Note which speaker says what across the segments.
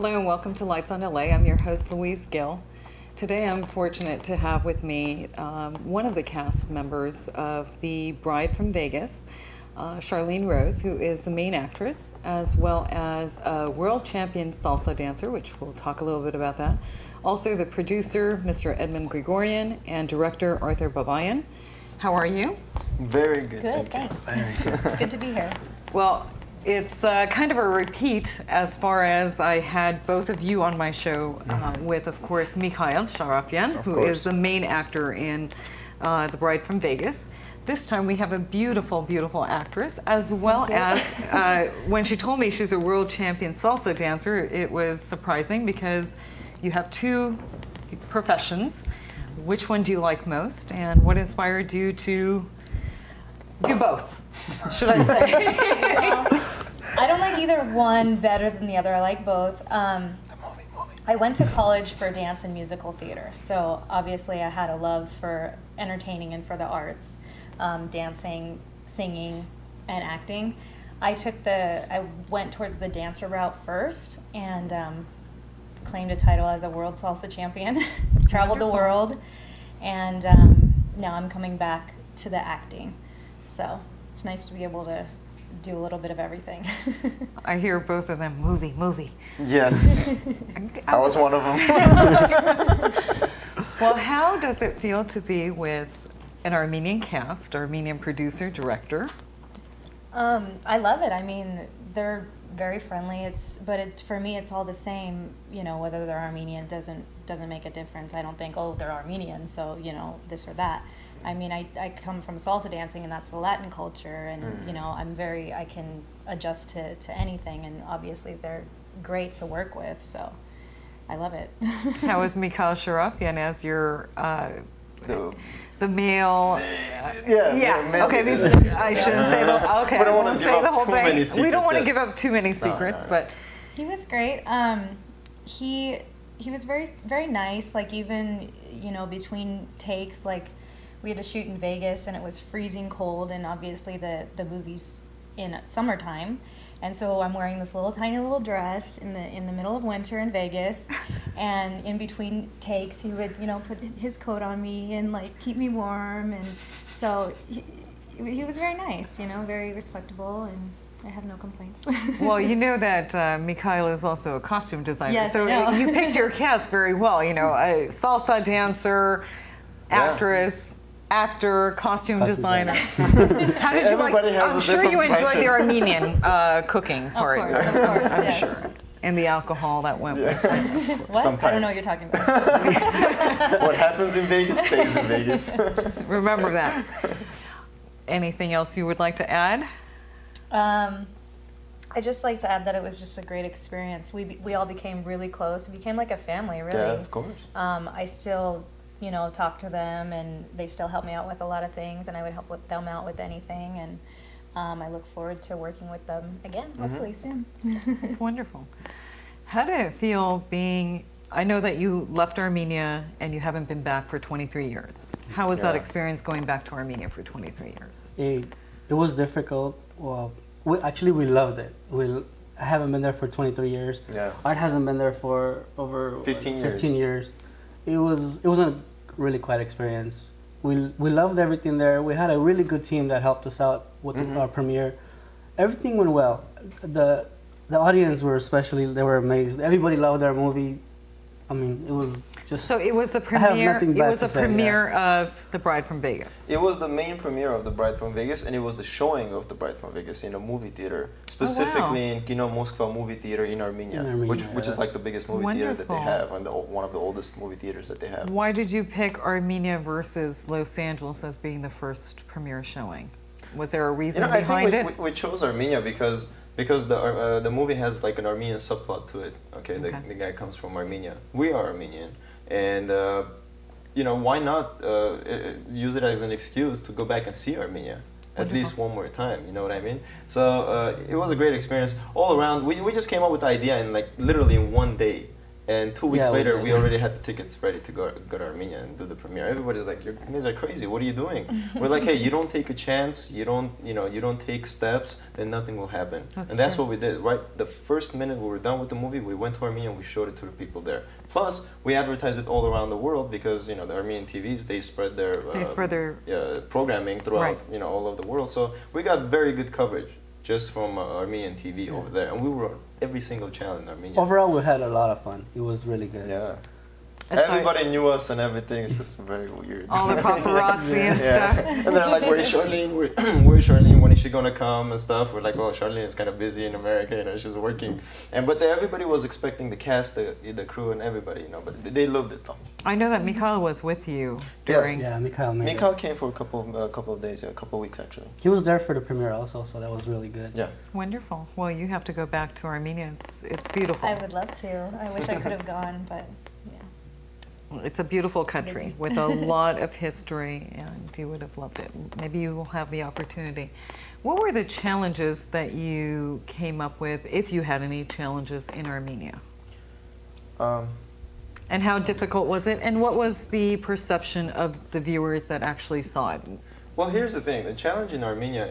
Speaker 1: Hello and welcome to Lights on LA. I'm your host, Louise Gill. Today I'm fortunate to have with me one of the cast members of The Bride from Vegas, Charlene Rose, who is the main actress, as well as a world champion salsa dancer, which we'll talk a little bit about that. Also the producer, Mr. Edmund Gregorian, and director Arthur Babayan. How are you?
Speaker 2: Very good.
Speaker 3: Good, thanks. Very good. Good to be here.
Speaker 1: Well, it's kind of a repeat as far as I had both of you on my show with, of course, Mikhail Sharafyan, who is the main actor in The Bride from Vegas. This time we have a beautiful, beautiful actress, as well as when she told me she's a world champion salsa dancer, it was surprising because you have two professions. Which one do you like most, and what inspired you to do both, should I say?
Speaker 3: Well, I don't like either one better than the other. I like both. I went to college for dance and musical theater, so obviously I had a love for entertaining and for the arts, dancing, singing, and acting. I went towards the dancer route first, and claimed a title as a world salsa champion, traveled the world, and now I'm coming back to the acting. So it's nice to be able to do a little bit of everything.
Speaker 1: I hear both of them, movie.
Speaker 2: Yes, I was one of them.
Speaker 1: Well, how does it feel to be with an Armenian cast, Armenian producer, director?
Speaker 3: I love it. I mean, they're very friendly. For me, it's all the same. You know, whether they're Armenian doesn't make a difference. I don't think, oh, they're Armenian, so this or that. I mean, I come from salsa dancing, and that's the Latin culture, and I can adjust to anything, and obviously they're great to work with, so I love it.
Speaker 1: How is Mikhail Sharafyan as your the male?
Speaker 2: Male
Speaker 1: okay,
Speaker 2: leader.
Speaker 1: I shouldn't say the. Okay,
Speaker 2: We don't
Speaker 1: I
Speaker 2: want
Speaker 1: won't
Speaker 2: to
Speaker 1: say
Speaker 2: give
Speaker 1: the
Speaker 2: up
Speaker 1: whole
Speaker 2: too
Speaker 1: thing.
Speaker 2: many secrets.
Speaker 1: We don't want to
Speaker 2: Yes.
Speaker 1: give up too many secrets, but
Speaker 3: He was great. He was very, very nice. Like, even between takes, like we had to shoot in Vegas and it was freezing cold, and obviously the movie's in summertime, and so I'm wearing this tiny little dress in the middle of winter in Vegas, and in between takes he would put his coat on me and like keep me warm, and so he was very nice, very respectable, and I have no complaints.
Speaker 1: well, you know that Mikhail is also a costume designer,
Speaker 3: Yes,
Speaker 1: so
Speaker 3: I know.
Speaker 1: you picked your cast very well. A salsa dancer, actress, actor, costume designer. How did you like?
Speaker 2: Everybody has
Speaker 1: I'm
Speaker 2: a
Speaker 1: sure you
Speaker 2: different
Speaker 1: enjoyed
Speaker 2: version.
Speaker 1: the Armenian cooking part.
Speaker 3: Of course,
Speaker 1: I'm
Speaker 3: yes.
Speaker 1: sure. And the alcohol that went with it.
Speaker 3: What?
Speaker 2: Sometimes.
Speaker 3: I don't know what you're talking about.
Speaker 2: What happens in Vegas stays in Vegas.
Speaker 1: Remember that. Anything else you would like to add?
Speaker 3: I just like to add that it was just a great experience. We all became really close. We became like a family, really.
Speaker 2: Yeah, of course.
Speaker 3: I still, talk to them, and they still help me out with a lot of things, and I would help them out with anything, and I look forward to working with them again, hopefully soon.
Speaker 1: It's wonderful. How did it feel being, I know that you left Armenia and you haven't been back for 23 years. How was that experience going back to Armenia for 23 years?
Speaker 4: It was difficult. Well, we loved it. I haven't been there for 23 years.
Speaker 2: Yeah.
Speaker 4: Art hasn't been there for over
Speaker 2: 15
Speaker 4: years. It was a really quiet experience. We loved everything there. We had a really good team that helped us out with our premiere. Everything went well. The audience they were amazed. Everybody loved our movie. I mean, it was just.
Speaker 1: So it was the
Speaker 4: I have
Speaker 1: premiere.
Speaker 4: nothing
Speaker 1: It
Speaker 4: bad
Speaker 1: was
Speaker 4: to
Speaker 1: the
Speaker 4: say,
Speaker 1: premiere of The Bride from Vegas.
Speaker 2: It was the main premiere of The Bride from Vegas, and it was the showing of The Bride from Vegas in a movie theater, specifically in Moskva movie theater in Armenia, which is like the biggest movie theater that they have, and one of the oldest movie theaters that they have.
Speaker 1: Why did you pick Armenia versus Los Angeles as being the first premiere showing? Was there a reason behind
Speaker 2: it? We chose Armenia because the movie has like an Armenian subplot to it. Okay, the guy comes from Armenia. We are Armenian, and why not use it as an excuse to go back and see Armenia at least one more time? You know what I mean? So it was a great experience all around. We just came up with the idea in like literally in one day, And 2 weeks
Speaker 4: Yeah, we
Speaker 2: later,
Speaker 4: did.
Speaker 2: we already had the tickets ready to go to Armenia and do the premiere. Everybody's like, "You guys are crazy. What are you doing?" We're like, "Hey, you don't take a chance. You don't take steps. Then nothing will happen."
Speaker 1: That's
Speaker 2: and that's
Speaker 1: true.
Speaker 2: what we did. Right, the first minute we were done with the movie, we went to Armenia and we showed it to the people there. Plus, we advertised it all around the world because the Armenian TVs they spread their programming throughout
Speaker 1: Right.
Speaker 2: all over the world. So we got very good coverage just from Armenian TV over there, and we were on every single channel in Armenia.
Speaker 4: Overall, we had a lot of fun. It was really good.
Speaker 2: Yeah.
Speaker 1: Aside-
Speaker 2: Everybody knew us and everything. It's just very weird.
Speaker 1: All the paparazzi and
Speaker 2: Yeah.
Speaker 1: stuff.
Speaker 2: And they're like, "Where's Charlene? Where's Charlene? When is she gonna come?" and stuff. We're like, "Well, Charlene is kind of busy in America. She's working." But everybody was expecting the cast, the crew, and everybody. But they loved it though.
Speaker 1: I know that Mikhail was with you
Speaker 2: Yes.
Speaker 1: during.
Speaker 4: Yeah, Mikhail made it.
Speaker 2: Mikhail came for a couple of days, a couple of weeks actually.
Speaker 4: He was there for the premiere also, so that was really good.
Speaker 2: Yeah.
Speaker 1: Wonderful. Well, you have to go back to Armenia. It's beautiful.
Speaker 3: I would love to. I wish I could have gone, but yeah.
Speaker 1: It's a beautiful country with a lot of history, and you would have loved it. Maybe you will have the opportunity. What were the challenges that you came up with, if you had any challenges in Armenia? And how difficult was it? And what was the perception of the viewers that actually saw it?
Speaker 2: Well, here's the thing. The challenge in Armenia,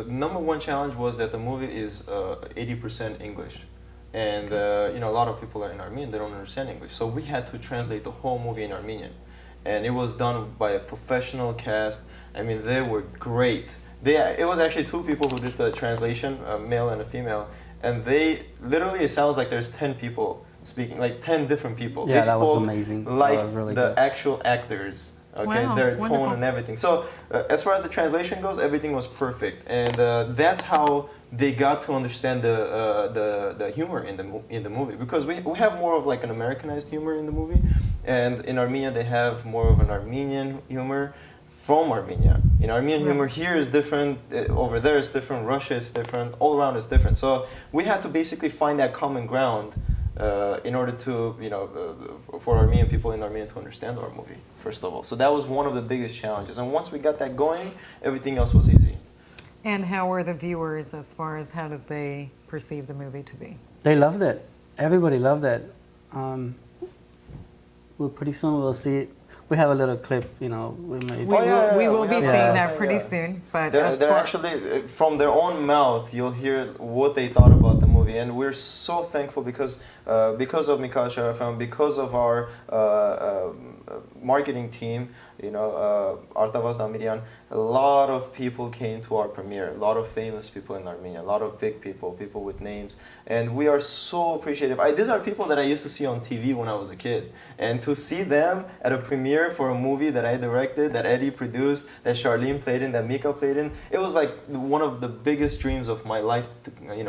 Speaker 2: number one challenge was that the movie is 80% English. And, a lot of people are in Armenian, they don't understand English. So we had to translate the whole movie in Armenian. And it was done by a professional cast. I mean, they were great. It was actually two people who did the translation, a male and a female. And literally, it sounds like there's 10 people speaking, like 10 different people.
Speaker 4: Yeah,
Speaker 2: they
Speaker 4: that was
Speaker 2: spoke
Speaker 4: amazing. That
Speaker 2: like
Speaker 4: was really
Speaker 2: the
Speaker 4: good.
Speaker 2: actual actors. Okay,
Speaker 1: Wow,
Speaker 2: their
Speaker 1: wonderful.
Speaker 2: tone and everything. So as far as the translation goes, everything was perfect, and that's how they got to understand the humor in the movie, because we have more of like an Americanized humor in the movie, and in Armenia they have more of an Armenian humor from Armenia. Armenian humor here is different, over there is different, Russia is different, all around is different. So we had to basically find that common ground in order to, for Armenian people in Armenia to understand our movie, first of all. So that was one of the biggest challenges. And once we got that going, everything else was easy.
Speaker 1: And how were the viewers as far as how did they perceive the movie to be?
Speaker 4: They loved it. Everybody loved it. Pretty soon we'll see it. We have a little clip, we made.
Speaker 1: We will
Speaker 2: we
Speaker 1: be
Speaker 2: have
Speaker 1: seeing
Speaker 2: that,
Speaker 1: that pretty
Speaker 2: yeah.
Speaker 1: soon. But
Speaker 2: They're
Speaker 1: as far,
Speaker 2: actually, from their own mouth, you'll hear what they thought about the movie. And we're so thankful because of Mikhail Sharafyan, because of our marketing team, Artavaz Damirian, a lot of people came to our premiere, a lot of famous people in Armenia, a lot of big people with names, and we are so appreciative. These are people that I used to see on TV when I was a kid, and to see them at a premiere for a movie that I directed, that Eddie produced, that Charlene played in, that Mika played in, it was like one of the biggest dreams of my life,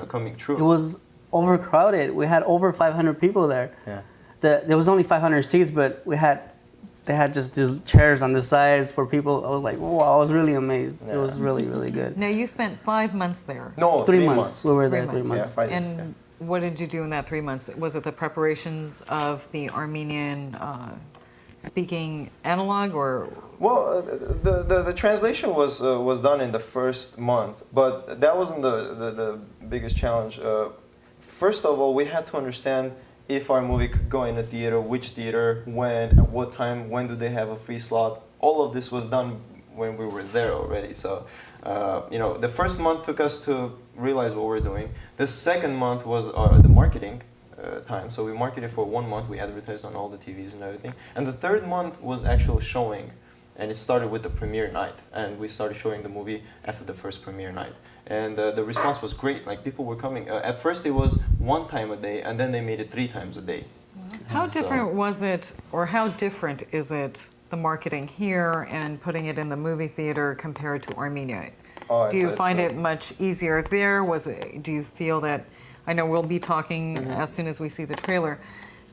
Speaker 2: coming true.
Speaker 4: It was overcrowded. We had over 500 people there.
Speaker 2: Yeah.
Speaker 4: There was only 500 seats, but they had just these chairs on the sides for people. I was like, wow, I was really amazed.
Speaker 2: Yeah.
Speaker 4: It was really, really good.
Speaker 1: now you spent 5 months there.
Speaker 2: No,
Speaker 4: 3 months. We were there 3
Speaker 1: months.
Speaker 4: months.
Speaker 2: Yeah, 5
Speaker 1: And
Speaker 2: years,
Speaker 1: what did you do in that 3 months? Was it the preparations of the Armenian speaking analog, or
Speaker 2: Well, the translation was done in the first month, but that wasn't the biggest challenge. First of all, we had to understand if our movie could go in a theater, which theater, when, at what time, when do they have a free slot. All of this was done when we were there already. So, the first month took us to realize what we're doing. The second month was the marketing time. So we marketed for 1 month. We advertised on all the TVs and everything. And the third month was actual showing. And it started with the premiere night. And we started showing the movie after the first premiere night. And the response was great. Like, people were coming. At first it was 1 time a day, and then they made it 3 times a day.
Speaker 1: how
Speaker 2: So-
Speaker 1: different was it, or how different is it, the marketing here and putting it in the movie theater compared to Armenia?
Speaker 2: Oh,
Speaker 1: Do you
Speaker 2: it's,
Speaker 1: find
Speaker 2: uh,
Speaker 1: it much easier there? Do you feel that, I know we'll be talking as soon as we see the trailer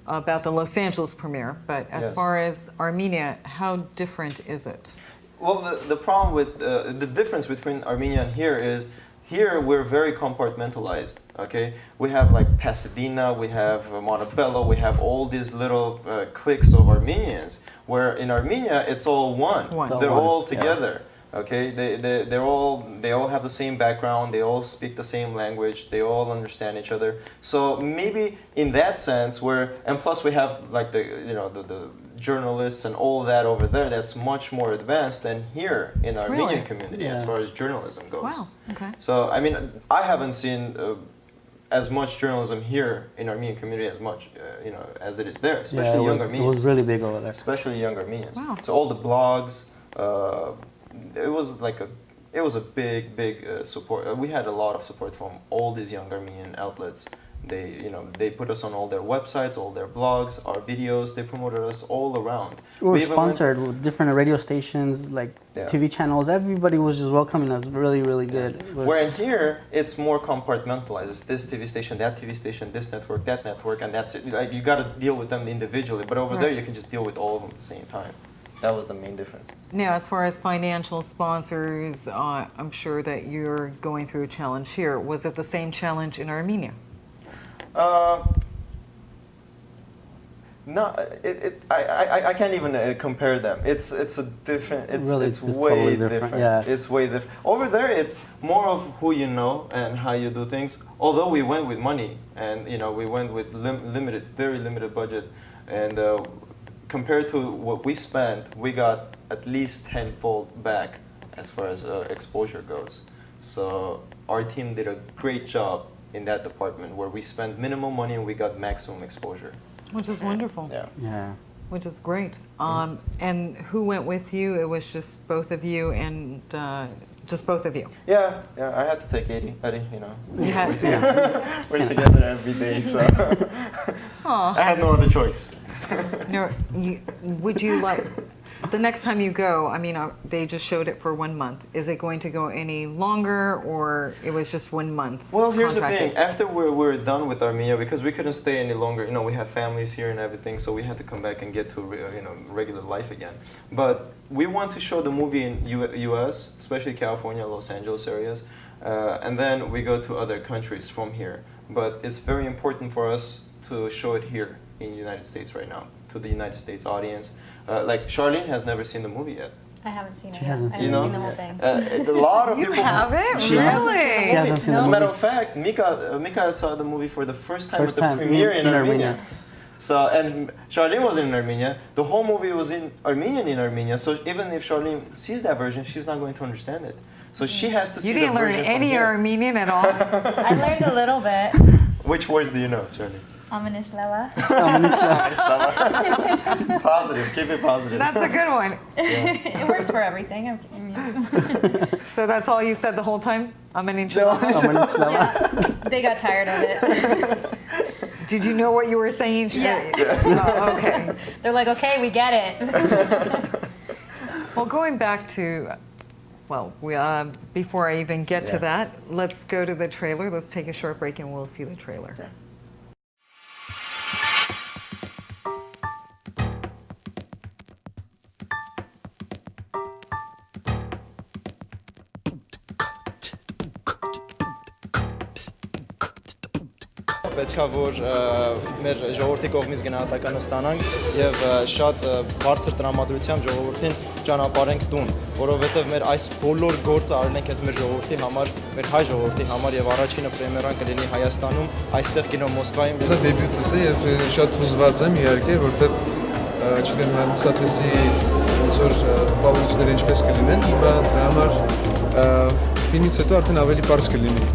Speaker 1: about the Los Angeles premiere, but as
Speaker 2: Yes.
Speaker 1: far as Armenia, how different is it?
Speaker 2: Well, the problem with the difference between Armenia and here we're very compartmentalized. Okay, we have like Pasadena, we have Montebello, we have all these little cliques of Armenians. Where in Armenia it's all one.
Speaker 1: One.
Speaker 2: They're
Speaker 4: All one,
Speaker 2: all
Speaker 4: yeah.
Speaker 2: together. Okay, they all have the same background. They all speak the same language. They all understand each other. So maybe in that sense, and plus we have like the journalists and all that over there. That's much more advanced than here in our Armenian community as far as journalism goes.
Speaker 1: Wow. Okay.
Speaker 2: So I mean, I haven't seen as much journalism here in Armenian community as it is there, especially young Armenians.
Speaker 4: It was really big over there.
Speaker 2: Especially young Armenians.
Speaker 1: Wow.
Speaker 2: So all the blogs. It was a big support. We had a lot of support from all these young Armenian outlets. They put us on all their websites, all their blogs, our videos. They promoted us all around.
Speaker 4: We were sponsored with different radio stations, like TV channels. Everybody was just welcoming us really good.
Speaker 2: Where in here, it's more compartmentalized. It's this TV station, that TV station, this network, that network, and that's it. Like, you got to deal with them individually. But over there, you can just deal with all of them at the same time. That was the main difference.
Speaker 1: Now, as far as financial sponsors, I'm sure that you're going through a challenge here. Was it the same challenge in Armenia?
Speaker 2: No, I can't even compare them. It's a different. It's way
Speaker 4: totally
Speaker 2: different.
Speaker 4: Yeah.
Speaker 2: It's way different. Over there, it's more of who you know and how you do things. Although we went with money, and we went with very limited budget, and compared to what we spent, we got at least tenfold back as far as exposure goes. So our team did a great job in that department, where we spent minimum money and we got maximum exposure.
Speaker 1: Which is wonderful.
Speaker 2: Yeah.
Speaker 1: Which is great. And who went with you? It was just both of you, and just both of you.
Speaker 2: Yeah. I had to take Eddie.
Speaker 1: Yeah.
Speaker 2: We're together every day, so I had no other choice.
Speaker 1: No, would you like, the next time you go, I mean, they just showed it for 1 month. Is it going to go any longer, or it was just 1 month?
Speaker 2: Well, here's the thing. After we're done with Armenia, because we couldn't stay any longer, we have families here and everything, so we had to come back and get to regular life again. But we want to show the movie in U.S., especially California, Los Angeles areas, and then we go to other countries from here. But it's very important for us to show it here in the United States right now, to the United States audience. Like Charlene has never seen the movie yet.
Speaker 3: I haven't seen it.
Speaker 4: She
Speaker 3: yet.
Speaker 4: hasn't
Speaker 3: I
Speaker 4: seen
Speaker 3: haven't seen the whole thing.
Speaker 2: A lot of people.
Speaker 1: You haven't?
Speaker 2: She
Speaker 1: Really?
Speaker 2: hasn't seen the movie.
Speaker 4: She hasn't seen
Speaker 2: As a
Speaker 4: the
Speaker 2: matter
Speaker 4: movie.
Speaker 2: of fact, Mika saw the movie for the first time at the
Speaker 4: First time
Speaker 2: premiere
Speaker 4: in
Speaker 2: in Armenia.
Speaker 4: Armenia.
Speaker 2: So, and Charlene was in Armenia. The whole movie was in Armenia. So even if Charlene sees that version, she's not going to understand it. So she has to see
Speaker 1: You
Speaker 2: the
Speaker 1: didn't learn
Speaker 2: version from
Speaker 1: any
Speaker 2: here.
Speaker 1: Armenian at all?
Speaker 3: I learned a little bit.
Speaker 2: Which words do you know, Charlene?
Speaker 3: Aminishlava.
Speaker 2: Positive. Keep it positive.
Speaker 1: That's a good one.
Speaker 3: It works for everything. I mean,
Speaker 1: So that's all you said the whole time?
Speaker 3: yeah, they got tired of it.
Speaker 1: Did you know what you were saying?
Speaker 3: Yeah.
Speaker 1: Oh, okay.
Speaker 3: They're like, okay, we get it.
Speaker 1: Well, going back to, before I even get to that, let's go to the trailer. Let's take a short break and we'll see the trailer.
Speaker 2: Okay. Պետքա որ մեր ժողովրդի կողմից գնահատականը ստանանք եւ շատ բարձր տրամադրությամբ ժողովրդին ճանապարհենք տուն, որովհետեւ մեր այս բոլոր գործը արել ենք հենց մեր ժողովրդի համար, մեր հայ ժողովրդի համար եւ առաջինը պրեմիերան կլինի Հայաստանում, այստեղ կինո Մոսկվայում։
Speaker 5: Սա դեբյուտս է եւ շատ հուզված եմ իհարկե, որովհետեւ չգիտեմ հանդիսատեսի ոնց որ բավարարությունները ինչպես կլինեն, հիմա դրա համար ֆիլմից հետո արդեն ավելի པարզ կլինի։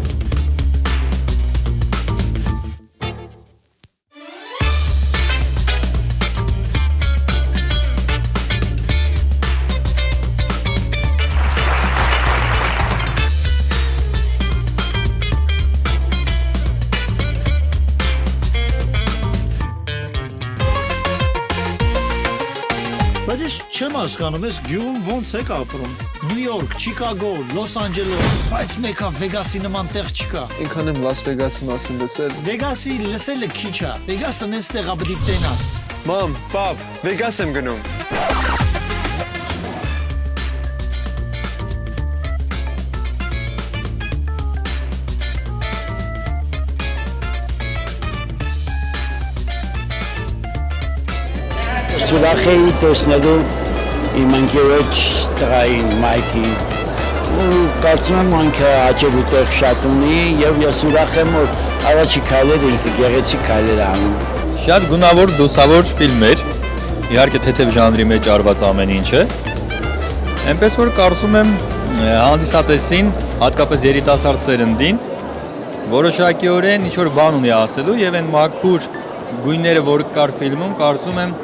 Speaker 6: Բայց ես չեմ հասկանում, ես գյուղում ոնց եք ապրում։ Նյու Յորք, Չիկագո, Լոս Անջելես, բայց մեկա Վեգասի նման տեղ չկա։
Speaker 5: Ինքան եմ Լաս Վեգասի մասին լսել։
Speaker 6: Վեգասի լսելը քիչ է։ Վեգասը նես տեղա պետք է տենաս։
Speaker 5: Մամ, պապ, Վեգաս եմ գնում։
Speaker 7: Սուրախեի տեսնելու իմ ընկերոջ տղային Մայքի ու կարծում եմ ինքը աճելու տեղ շատ ունի եւ ես ուրախ եմ որ առաջի քայլերը ինքը գեղեցիկ քայլեր անում
Speaker 8: Շատ գունավոր դուսավոր ֆիլմ էր իհարկե թեթև ժանրի մեջ արված ամեն ինչը այնպես որ կարծում եմ հանդիսատեսին հատկապես երիտասարդ սերնդին որոշակիորեն ինչ որ բան ունի ասելու եւ այն մաքուր գույները որ կար ֆիլմում կարծում եմ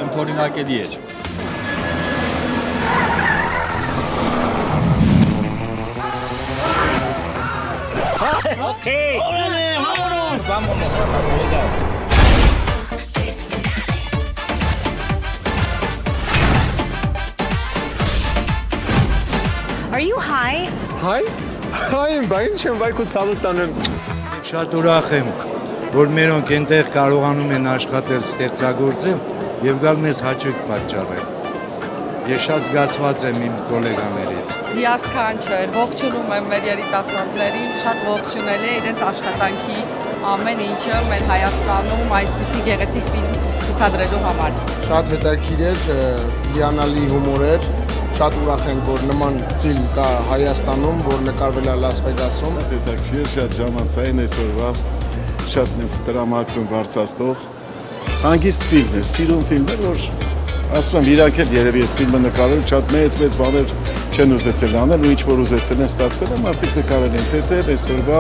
Speaker 8: ընդօրինակելի էր
Speaker 6: Okay. Órale, vámonos. Vámonos a Las Vegas.
Speaker 9: Are you high?
Speaker 5: Հայ։ Հայ եմ, բա ինչ եմ վայրկու ցավը տանեմ։
Speaker 10: Շատ ուրախ եմ, որ մերոնք այնտեղ կարողանում են աշխատել, ստեղծագործել եւ գալ մեզ հաճույք պատճառել։ Ես շատ զգացված եմ իմ գոլեգաներից։
Speaker 11: Հիասքանչեր, ողջունում եմ մեր երիտասարդներին, շատ ողջունել է իրենց աշխատանքի ամեն ինչը մեր Հայաստանում այսպիսի գեղեցիկ ֆիլմ ցուցադրելու համար։
Speaker 12: Շատ հետաքրքիր էր, հիանալի հումոր էր, շատ ուրախ ենք, որ նման ֆիլմ կա Հայաստանում, որ նկարվել է Լաս Վեգասում։
Speaker 5: Հետաքրքիր էր, շատ ժամանցային այսօրվա, շատ մեծ տրամադրություն բարձրացնող հանգիստ ֆիլմ էր, սիրուն ֆիլմ էր, որ ասում եմ իրանք էլ երևի այս ֆիլմը նկարել շատ մեծ բաներ չեն ուզեցել անել ու ինչ որ ուզեցել են ստացվել է մարդիկ նկարել են թեթև այսօրվա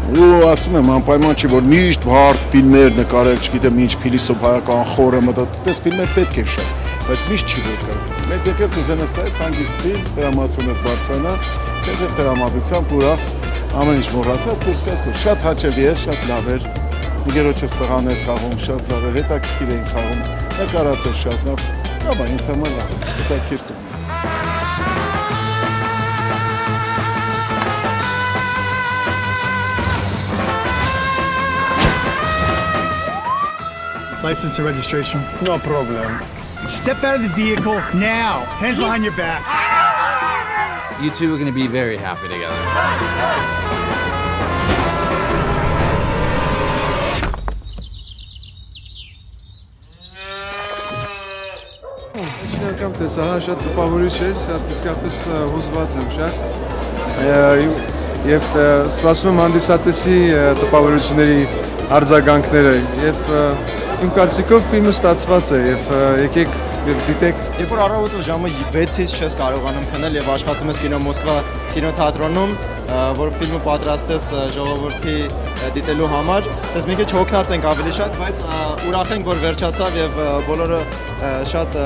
Speaker 5: ու ասում եմ անպայման չի որ միշտ հարթ ֆիլմեր նկարել չգիտեմ ինչ փիլիսոփայական խորը մտածես ֆիլմեր պետք է շատ բայց միշտ չի որ կա մեկ եկել կուզեն ստայես հանգիստ ֆիլմ դրամատուրգը բարձրանա թեթև դրամատուրգությամբ ուրախ ամեն ինչ մոռացած դուրս գաս շատ հաճելի էր շատ լավ էր Իգերոջս տղաներ խաղում շատ լավ էր հետաքրքիր էին խաղում նկարած էր շատ լավ լավ ինձ համար լավ հետաքրքիր
Speaker 6: License and registration.
Speaker 5: No problem.
Speaker 6: Step out of the vehicle now. Hands behind your back.
Speaker 13: You two are going to be very happy together.
Speaker 5: Շնորհակալ տեսա, շատ տպավորիչ էր, շատ իսկապես հուզված եմ շատ։ Եվ սպասում եմ հանդիսատեսի տպավորությունների արձագանքները եւ իմ կարծիքով ֆիլմը ստացված է եւ եկեք եւ դիտեք։
Speaker 2: Երբ որ առավոտը ժամը 6-ից չես կարողանում քնել եւ աշխատում ես կինո Մոսկվա կինոթատրոնում, որ ֆիլմը պատրաստես ժողովրդի դիտելու համար, ցես մի քիչ հոգնած ենք ավելի շատ, բայց ուրախ ենք որ վերջացավ եւ բոլորը շատ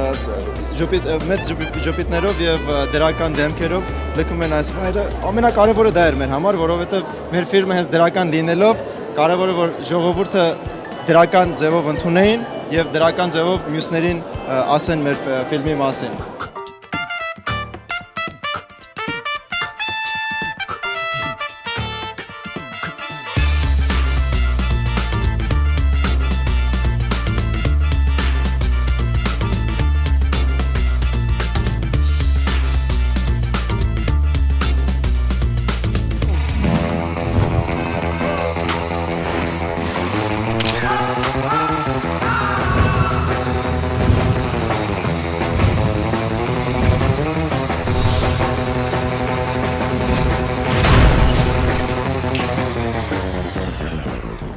Speaker 2: մեծ ժպիտներով եւ դրական դեմքերով լքում են այս վայրը։ Ամենակարևորը դա էր մեր համար, որովհետեւ մեր ֆիլմը հենց դրական լինելով կարևորը որ ժողովուրդը դրական ձևով ընդունեին եւ դրական ձևով մյուսներին ասեն մեր ֆիլմի մասին։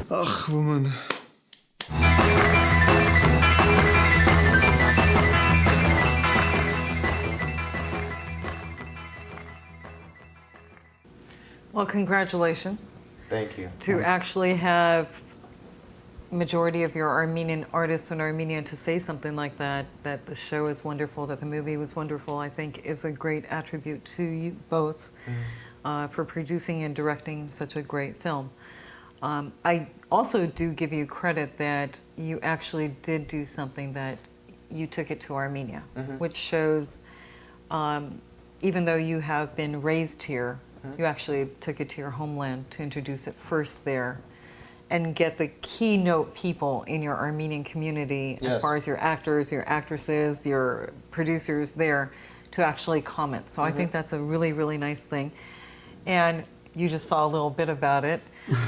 Speaker 5: Ach, woman.
Speaker 1: Well, congratulations.
Speaker 2: Thank you.
Speaker 1: To actually have majority of your Armenian artists in Armenia to say something like that the show is wonderful, that the movie was wonderful, I think is a great attribute to you both for producing and directing such a great film. I also do give you credit that you actually did do something that you took it to Armenia, which shows even though you have been raised here, you actually took it to your homeland to introduce it first there and get the keynote people in your Armenian community, as far as your actors, your actresses, your producers there, to actually comment. So I think that's a really, really nice thing. And you just saw a little bit about it.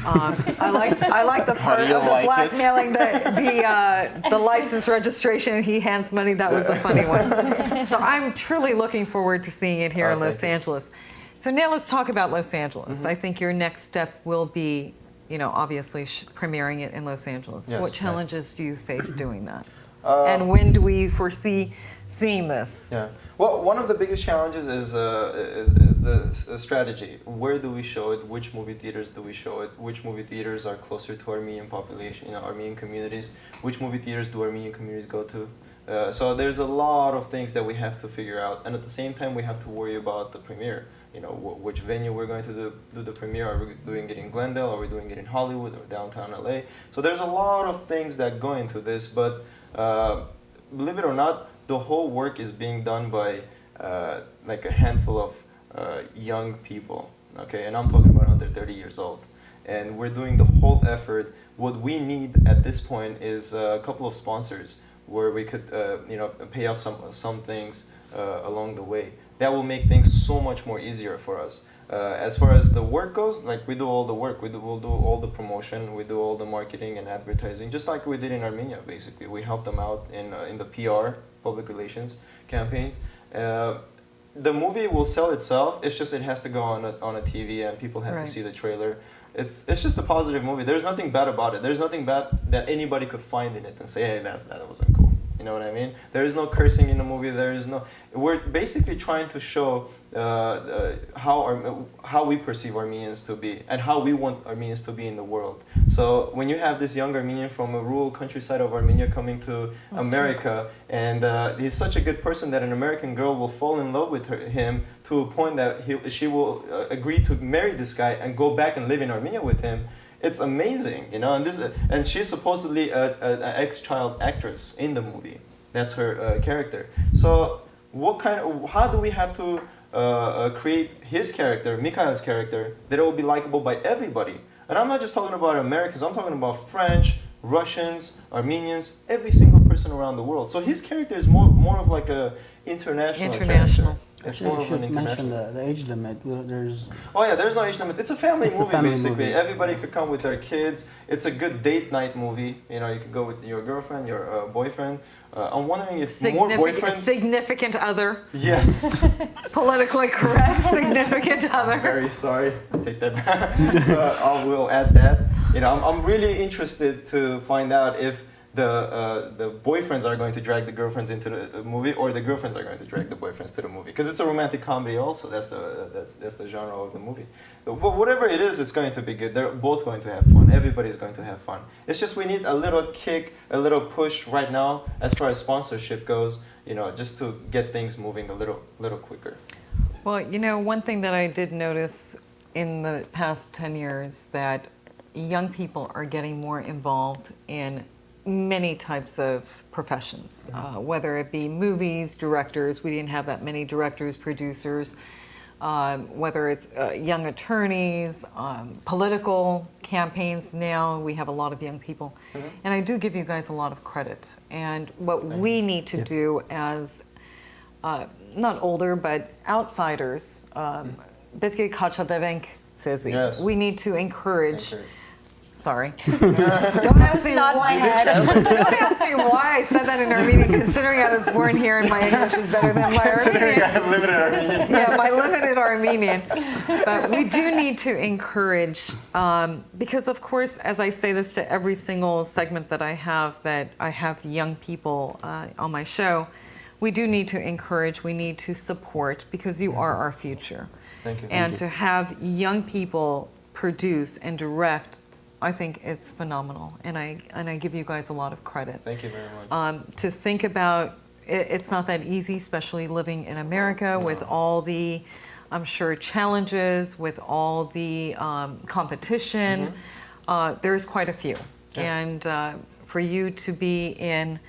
Speaker 1: I like the part of
Speaker 2: do you
Speaker 1: the
Speaker 2: like it?
Speaker 1: blackmailing the license registration. He hands money. That was a funny one. So I'm truly looking forward to seeing it here in Los Angeles. So now let's talk about Los Angeles. I think your next step will be, obviously premiering it in Los Angeles.
Speaker 2: Yes,
Speaker 1: What challenges do you face doing that?
Speaker 2: Uh,
Speaker 1: And when do we foresee seeing this?
Speaker 2: Yeah. Well, one of the biggest challenges is the strategy. Where do we show it? Which movie theaters do we show it? Which movie theaters are closer to Armenian population, Armenian communities? Which movie theaters do Armenian communities go to? So there's a lot of things that we have to figure out, and at the same time we have to worry about the premiere. Which venue we're going to do the premiere. Are we doing it in Glendale? Are we doing it in Hollywood or downtown LA? So there's a lot of things that go into this, but believe it or not, the whole work is being done by like a handful of young people, okay? And I'm talking about under 30 years old. And we're doing the whole effort. What we need at this point is a couple of sponsors where we could, pay off some things along the way. That will make things so much more easier for us. As far as the work goes, like we do all the work. We'll do all the promotion. We do all the marketing and advertising, just like we did in Armenia. Basically, we helped them out in the PR, public relations campaigns. The movie will sell itself. It's just it has to go on a TV and people have to see the trailer. It's just a positive movie. There's nothing bad about it. There's nothing bad that anybody could find in it and say, hey, that wasn't cool. You know what I mean? There is no cursing in the movie. We're basically trying to show how we perceive Armenians to be and how we want Armenians to be in the world. So when you have this young Armenian from a rural countryside of Armenia coming to America, and he's such a good person that an American girl will fall in love with him to a point that she will agree to marry this guy and go back and live in Armenia with him. It's amazing, and she's supposedly an ex-child actress in the movie. That's her character. So how do we have to create his character, Mikhail's character, that it will be likable by everybody? And I'm not just talking about Americans, I'm talking about French, Russians, Armenians, every single person around the world. So his character is more of like a international character. It's more of an international.
Speaker 4: Mention the age limit. There's
Speaker 2: no age limit. It's a family movie, basically. Everybody could come with their kids. It's a good date night movie. You could go with your girlfriend, your boyfriend. I'm wondering if more boyfriends...
Speaker 1: Significant other.
Speaker 2: Yes.
Speaker 1: Politically correct, significant other.
Speaker 2: I'm very sorry. Take that back. So I will add that. I'm really interested to find out if the boyfriends are going to drag the girlfriends into the movie, or the girlfriends are going to drag the boyfriends to the movie. Because it's a romantic comedy also. That's the genre of the movie. But whatever it is, it's going to be good. They're both going to have fun. Everybody's going to have fun. It's just we need a little kick, a little push right now as far as sponsorship goes, just to get things moving a little quicker.
Speaker 1: Well, one thing that I did notice in the past 10 years that young people are getting more involved in many types of professions, whether it be movies, directors. We didn't have that many directors, producers, whether it's young attorneys, political campaigns. Now we have a lot of young people. And I do give you guys a lot of credit. And what we need to do as not older, but outsiders, we need to encourage. Sorry. Don't ask me why. Don't ask me why I said that in Armenian, considering I was born here and my English is better than my Armenian.
Speaker 2: I have limited Armenian.
Speaker 1: Yeah, my limited Armenian. But we do need to encourage, because of course, as I say this to every single segment that I have young people on my show, we do need to encourage, we need to support, because you are our future.
Speaker 2: Thank you.
Speaker 1: And to have young people produce and direct, I think it's phenomenal, and I give you guys a lot of credit.
Speaker 2: Thank you very much.
Speaker 1: To think about, it's not that easy, especially living in America with all the, I'm sure, challenges, with all the competition. There's quite a few. Yeah. And for you to be in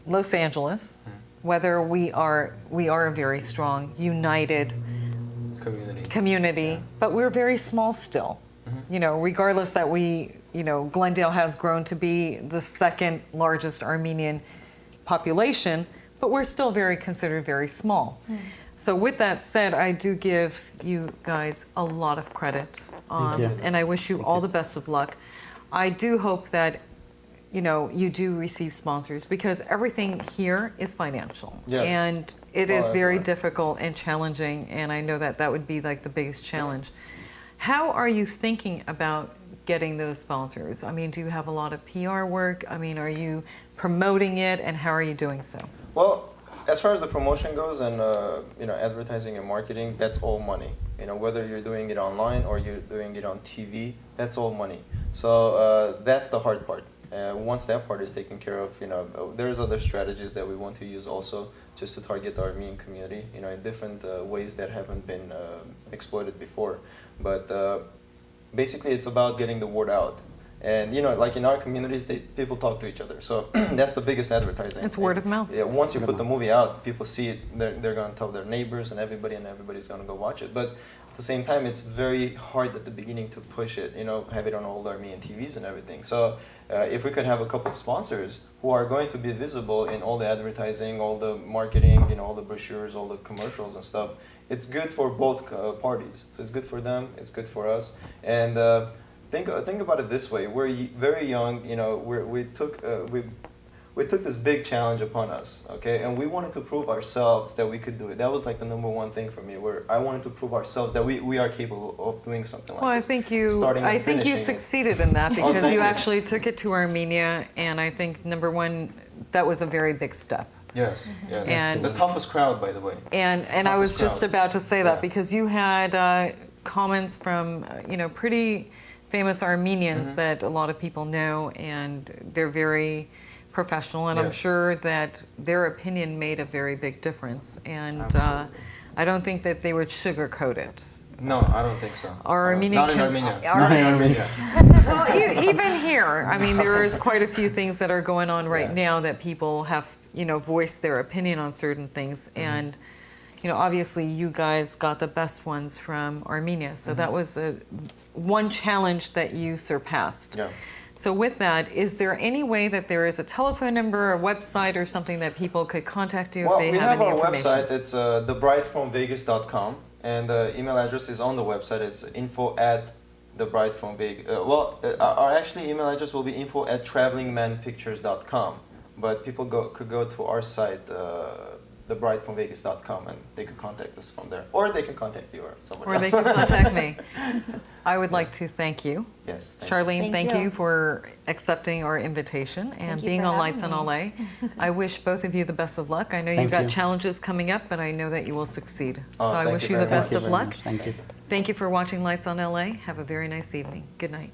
Speaker 1: Los Angeles, whether we are a very strong, united community, but we're very small still. Regardless that Glendale has grown to be the second largest Armenian population, but we're still considered very small. So with that said, I do give you guys a lot of credit,
Speaker 4: you.
Speaker 1: and I wish you all the best of luck. I do hope that you do receive sponsors, because everything here is financial,
Speaker 2: Yes.
Speaker 1: and it is very
Speaker 2: everywhere.
Speaker 1: difficult and challenging, and I know that would be like the biggest challenge. How are you thinking about getting those sponsors? I mean, do you have a lot of PR work? I mean, are you promoting it, and how are you doing so?
Speaker 2: Well, as far as the promotion goes and advertising and marketing, that's all money. Whether you're doing it online or you're doing it on TV, that's all money. So that's the hard part. Once that part is taken care of, there's other strategies that we want to use also, just to target the Armenian community, in different ways that haven't been exploited before. But basically, it's about getting the word out. And like in our communities, people talk to each other. So that's the biggest advertising.
Speaker 1: It's word of mouth.
Speaker 2: Yeah, once you put the movie out, people see it. They're going to tell their neighbors and everybody's going to go watch it. But at the same time, it's very hard at the beginning to push it. Have it on all the Armenian TVs and everything. So if we could have a couple of sponsors who are going to be visible in all the advertising, all the marketing, all the brochures, all the commercials and stuff, it's good for both parties. So it's good for them. It's good for us. And Think about it this way: we're very young. We took this big challenge upon us, okay, and we wanted to prove ourselves that we could do it. That was like the number one thing for me, where I wanted to prove ourselves that we are capable of doing something like
Speaker 1: Well,
Speaker 2: this.
Speaker 1: I think you succeeded in that, because
Speaker 2: thank
Speaker 1: you
Speaker 2: you.
Speaker 1: actually took it to Armenia, and I think number one, that was a very big step.
Speaker 2: Yes, yes.
Speaker 1: And-
Speaker 2: the toughest crowd, by the way.
Speaker 1: And I was
Speaker 2: Toughest
Speaker 1: just
Speaker 2: crowd.
Speaker 1: about to say that,
Speaker 2: Yeah.
Speaker 1: because you had comments from pretty famous Armenians that a lot of people know, and they're very professional, and I'm
Speaker 2: Yeah.
Speaker 1: sure that their opinion made a very big difference. And
Speaker 2: Absolutely.
Speaker 1: I don't think that they would sugarcoat it.
Speaker 2: No, I don't think so.
Speaker 1: Our Armenian
Speaker 2: not in
Speaker 1: com-
Speaker 2: Armenia.
Speaker 1: our-
Speaker 2: Not in Armenia.
Speaker 1: Well, even here, I mean, there is quite a few things that are going on right
Speaker 2: Yeah.
Speaker 1: now that people have, voiced their opinion on certain things, and obviously you guys got the best ones from Armenia, so that was one challenge that you surpassed.
Speaker 2: Yeah.
Speaker 1: So with that, is there any way that there is a telephone number, a website, or something that people could contact you
Speaker 2: Well,
Speaker 1: if they
Speaker 2: we
Speaker 1: have
Speaker 2: have
Speaker 1: any
Speaker 2: our
Speaker 1: information?
Speaker 2: website. It's thebrideFromVegas.com, and the email address is on the website. It's info@thebrideFromVegas. Our actually email address will be info@travelingmanpictures.com, but people could go to our site, thebrideFromVegas.com, and they could contact us from there, or they can contact you or somebody
Speaker 1: Or
Speaker 2: else.
Speaker 1: they can contact me. I would like to thank you.
Speaker 2: Yes. thank you.
Speaker 1: Charlene,
Speaker 3: Thank
Speaker 1: thank
Speaker 3: you.
Speaker 1: you for accepting our invitation and
Speaker 3: you
Speaker 1: being
Speaker 3: for
Speaker 1: on Lights
Speaker 3: having
Speaker 1: on LA. I wish both of you the best of luck. I know you've
Speaker 4: Thank
Speaker 1: got
Speaker 4: you.
Speaker 1: challenges coming up, but I know that you will succeed.
Speaker 2: Oh,
Speaker 1: So I
Speaker 2: thank
Speaker 1: wish
Speaker 2: you
Speaker 1: you the
Speaker 2: very
Speaker 1: best
Speaker 2: much.
Speaker 1: of luck.
Speaker 4: Thank you.
Speaker 1: Thank you for watching Lights on LA. Have a very nice evening. Good night.